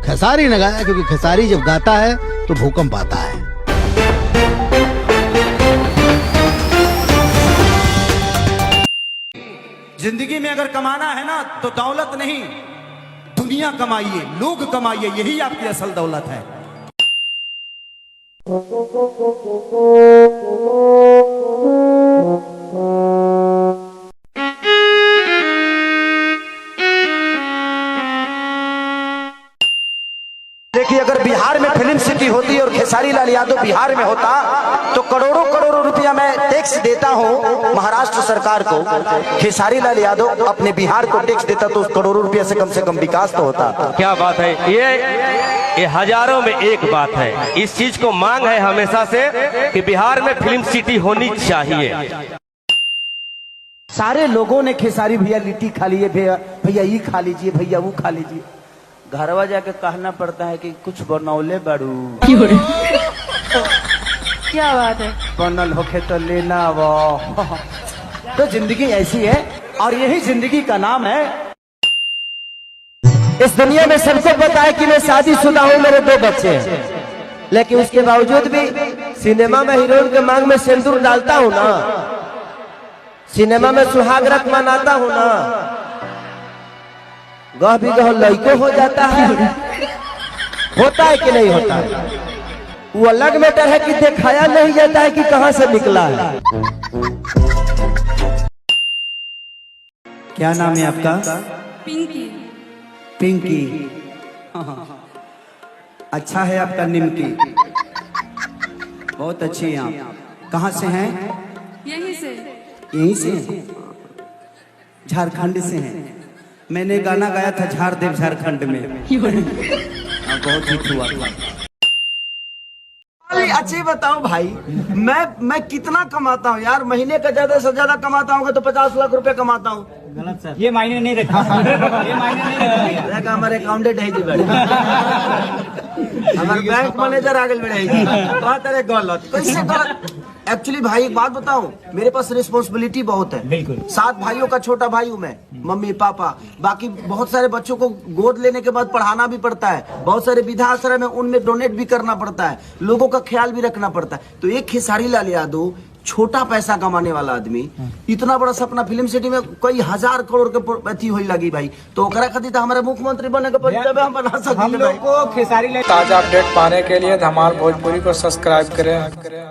खेसारी ने गाया, क्योंकि खेसारी जब गाता है तो भूकंप आता है। जिंदगी में अगर कमाना है ना तो दौलत नहीं, दुनिया कमाइए, लोग कमाइए, यही आपकी असल दौलत है। देखिए, अगर बिहार में फिल्म सिटी होती और खेसारी लाल यादव बिहार में होता तो करोड़ों करोड़ों रुपया मैं टैक्स देता हूं महाराष्ट्र सरकार को, खेसारी लाल यादव अपने बिहार को टैक्स देता तो करोड़ों रुपया से कम विकास तो होता। क्या बात है, ये हजारों में एक बात है। इस चीज को मांग है हमेशा से कि बिहार में फिल्म सिटी होनी चाहिए। सारे लोगों ने खेसारी भैया लिट्टी खा लिए, भैया ये खा लीजिए, भैया वो खा लीजिए। घरवा जाके कहना पड़ता है कि कुछ बनौले बड़ू। क्या बात है, बनल होके तो लेना वो। तो जिंदगी ऐसी है और यही जिंदगी का नाम है। इस दुनिया में सबको पता है कि मैं शादीशुदा हूँ, मेरे 2 बच्चे हैं, लेकिन उसके बावजूद भी सिनेमा में हीरोइन के मांग में सिंदूर डालता हूँ ना, सिनेमा में सुहाग रत मनाता हूँ ना, गह भी गह लड़को हो जाता है। होता है कि नहीं होता है, वो अलग मैटर है कि दिखाया नहीं जाता है कि कहां से निकला है। क्या नाम है आपका? पिंकी। पिंकी। अच्छा है आपका निमकी, बहुत अच्छी हैं आप। कहाँ से हैं? यहीं से। यहीं से? झारखंड से हैं। मैंने गाना गाया था झारदेव झारखंड में। बहुत हिट हुआ था। अच्छी बताओ भाई, मैं कितना कमाता हूँ यार? महीने का ज्यादा से ज्यादा कमाता हूँ तो 50 लाख रुपए कमाता हूँ। गलत सर, ये मायने नहीं रखा। ये मायने नहीं रखा। हमारे अकाउंटेंट है जी, बड़े हमारे बैंक मैनेजर आगे बढ़े जी। बात अरे गलत, कैसे गलत? एक्चुअली भाई एक बात बताऊं, मेरे पास रिस्पॉन्सिबिलिटी बहुत है। बिल्कुल। 7 भाइयों का छोटा भाई हूं मैं, मम्मी पापा, बाकी बहुत सारे बच्चों को गोद लेने के बाद पढ़ाना भी पड़ता है, बहुत सारे वृद्धाश्रम है उनमें डोनेट भी करना पड़ता है, लोगों का ख्याल भी रखना पड़ता है। तो एक खेसारी लाल यादव छोटा पैसा कमाने वाला आदमी इतना बड़ा सपना फिल्म सिटी में कई हजार करोड़ के अथी होई लगी भाई, तो ओकरा खातिर हमारे मुख्यमंत्री बने के हम बना सकते। हम लोग को खेसारी लाल ताजा अपडेट पाने के लिए धमाल भोजपुरी को सब्सक्राइब करें।